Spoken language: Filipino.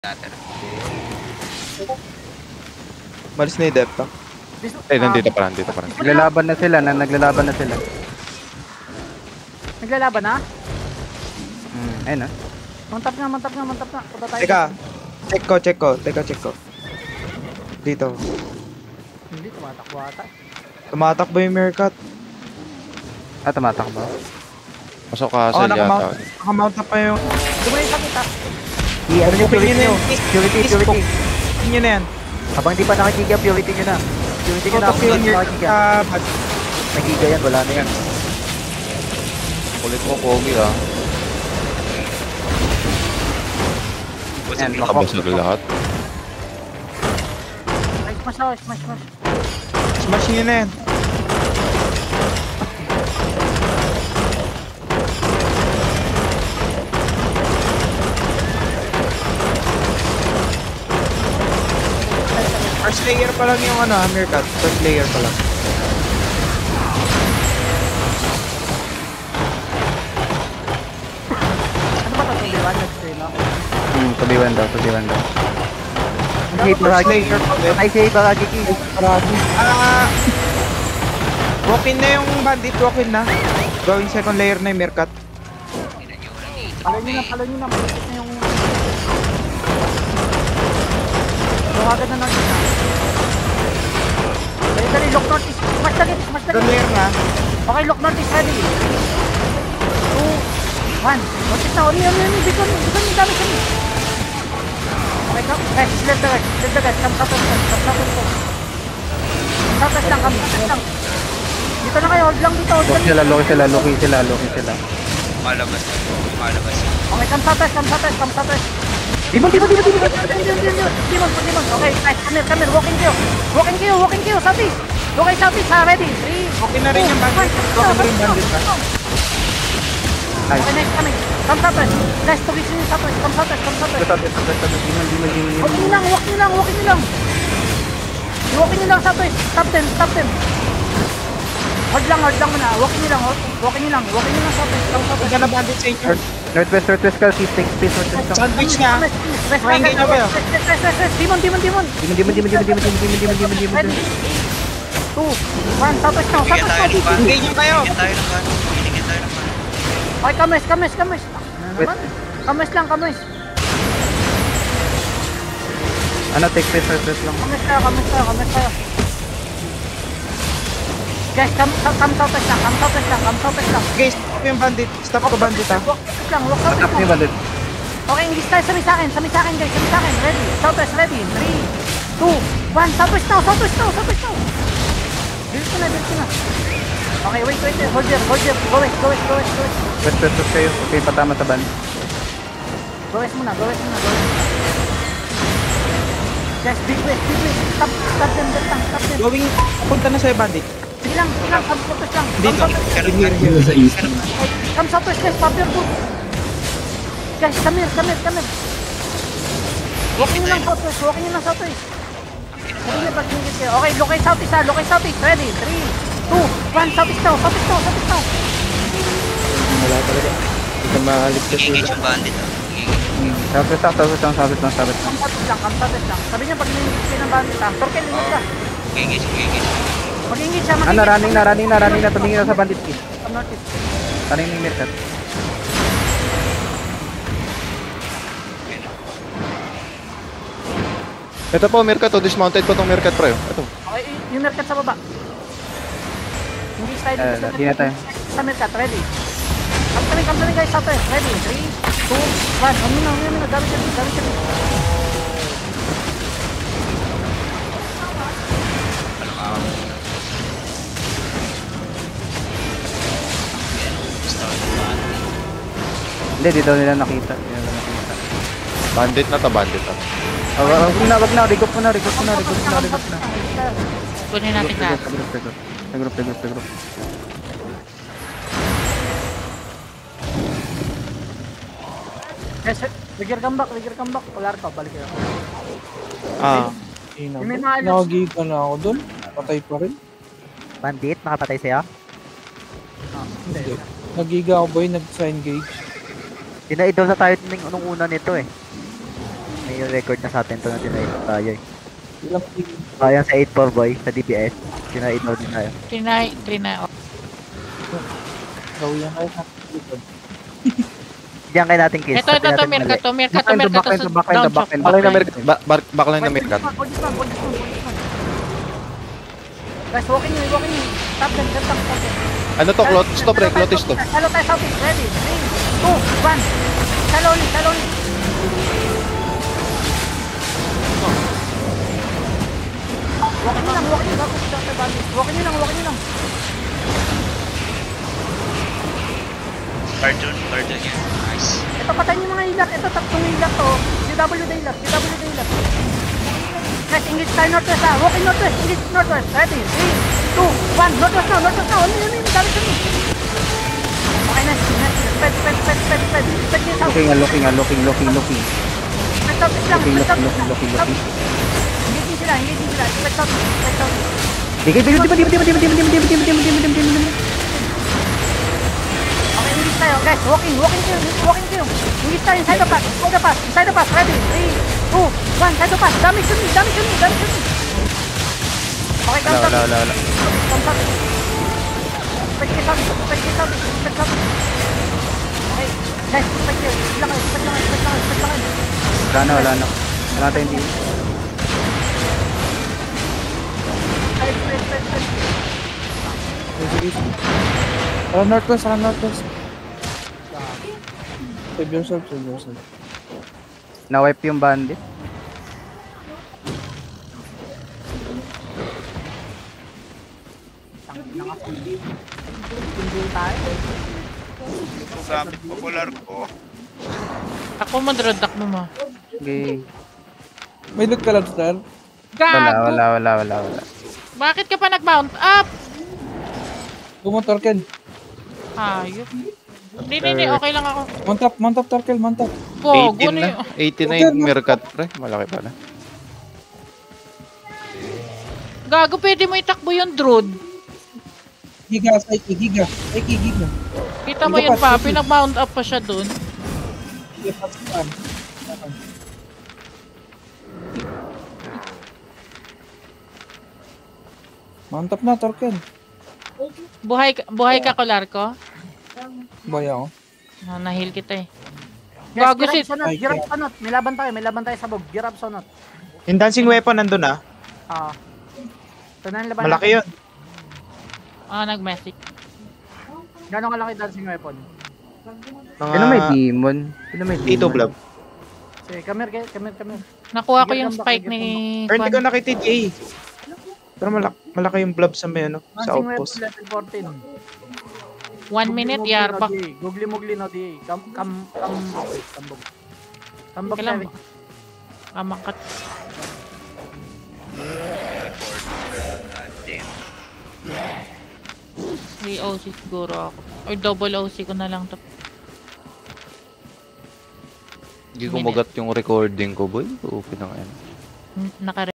natin. Malis na yung Depta. Nandito pa lang. Naglalaban na sila, naglalaban na sila. Naglalaban na? Ayun ah. Mantap na. Punta tayo. Check ko. Dito. Hindi, tumatakbo ata. Tumatakbo yung Meerkat. Tumatakbo. Pasok ka sa yata. Nakamount na pa yung... Dumayo sa kita. Ano yung purity nyo? Purity. Yun na yan. Habang di pa nakikiga, purity nyo na. Purity nyo na ako Auto-fill yung your... nakikiga. Nakikiga yan, wala na yan. Kulit mo, Pogi ah. Yan, Nakabasag lahat. Ay, smash. Smash nyo na yan. First layer pa lang yung Meerkat. First layer pa lang. Ano ba ito? Tuliwan? Nag-stay na. Tubiwan daw. Hey, First Baragi. layer pa din. Ay, say Baragi. Walk-in na yung bandit. Walk-in na. Gawing second layer na yung Meerkat. Palo nyo na. Malapit na yung... Luwagan na natin na. Dali, lock northeast. Smash lagi. Second layer na. Okay, lock northeast ready. 2, 1. Northeast na. Uli. Bigyan yung dami kami. Okay, guys, left the guys. Come southwest. Southwest lang kami. Dito na kayo, hold lang dito. Loki sila. Malabas. Okay, come southwest. Demon. Okay, guys, come here. Walking kayo, southeast. Okay, southeast, ready. 3, Okay na rin yung bandit. Okay na rin yung bandit ha. Okay, next coming. Come southwest. Guys, position yung southwest. Come southwest. Walking nyo lang. Walking nyo lang southwest. Stop them. Hold lang muna. Walking nyo lang southwest. Come southwest. Huwag ka na bandit sa inyo. Northwest ka, keep space, northwest ka. Sandwich na. Engage na kayo. Demon. Demon. 2, 1, southwest now. Bigyan tayo ng ban. Engage nyo kayo. Binigyan tayo ng ban. Okay, kames. Kames lang. Take space, northwest lang. Kames tayo. Guys, come southwest lang. Guys, stop yung bandit. Stop ko bandit ha. Walk southwest Attack niyo lang. bandit. Okay, English tayo sa akin guys. Ready. Southwest ready. 3, 2, 1. Southwest now. Build ko na. Okay, wait. Hold here. Go west. West kayo. Okay, patama sa ban. Go west muna. Guys, big west. Stop them. Going, punta na sa'yo bandit. Sige lang. Come southwest lang. Dito. Here. Come southwest guys. Pop your boots. Guys, come here. Walking nyo lang southwest. Sabi niya pag hinggit kayo. Okay, locate southeast. Ready? 3, 2, 1. Southeast now. Wala talaga. Hindi ka maaligtas Engage yung bandit. Southwest lang. Come southwest lang. Sabi niya pag hinggit kayo ng bandit ha. Torkel, hinggit ka. Engage. Mag-hinggit siya. Running na. Tumingin na sa bandit key. Come northeast. Running ni Meerkat. Ito po, Meerkat. Dismounted ko tong Meerkat pre. Ito. Okay, yung Meerkat sa baba. Hindi style dito di na tayo. sa Meerkat, ready. Come kami guys, southwest. Ready? 3, 2, 1. Humina. Dami siya. Hindi, dito nila nakita. Bandit na. Wag na. Regroup na. Kunin natin na. Regroup. Yes, Rigger come back. Polar ka, balik kayo. May mga Nakagiga na ako dun. Patay pa rin. Bandit, nakapatay sa'yo? Hindi. Nagiga ako boy, nag-sign gauge. Ina-idol na tayo nung una nito eh. May record na sa atin to na tinayin tayo eh. Kaya sa 8-4 boy, sa DPS. Tinayin daw din tayo. Trinay. Diyan kayo natin kiss. Ito, Mirka to sa down shop. Backline na Mirkat. Backline na Mirkat. Hold this one. Guys, walking in. Top them. Ano to? Stop pre, Clotis to. Hello tayo, Southeast. Ready? 3, 2, 1. Saloni. Walking nyo lang. Walking nyo lang. Cartoon yan. Nice. Ito, patayin yung mga ilat. Ito, tatlong ilat to. CW day ilat. Guys, engage tayo northwest ha. Walking northwest. Engage northwest. Ready? 3, 2, 1. Northwest now. Ano yun? Dami sa nyo. Okay, nice. Sped. Sped nyo south. Looking. Sped south lang. Looking. Engaging sila. Sped south. Di. Okay, engage tayo. Guys, walking kayo. Engage tayo inside the pass. Ready? 3, 2, 1. Side the pass. Damage to me. Okay, come south. Sped kayo south. Okay, guys, sped kayo. Sped lang. Wala na. Wala tayong di. Northwest. Save yourself. Na-wipe yung bandit. Gamit popular ko. Ako madrodak mo mo. Okay. May loot ka lang, sir. Gago! Wala. Bakit ka pa nag-mount up? Bumotor, Ken. Hayop. Hindi, okay lang ako. Mount up, Torkel, mount up. Go, 18 na. 89 Mirkat pre. Malaki pala. Gago, pwede mo itakbo yung drone. Giga. Kita mo yun pa, pinag-mount up pa siya dun. Mount up na, Torkel. Buhay ka, Kolarko? Boy ako. Nahil kita eh. Yes, Gago si... Girap sonot. May laban tayo sa bog. Girap sonot. Yung dancing weapon nandun ah. Ito na yung laban Malaki yun. Nag-message. Gano'ng kalaki dancing weapon? Sino may demon? Tito Blob. Sige, come here. Nakuha ko yung spike ni... Pero hindi ko nakita Jay. Pero malaki yung blob sa may ano, sa Dancing weapon outpost. level 14. 1 minute, yarbak. Gugli-mugli no di. Kambog. Kambog Kailan level. ba? Makat. Damn. May OC siguro ako. Or double OC ko na lang to. Hindi kumagat yung recording ko boy. Okay na yan. Naka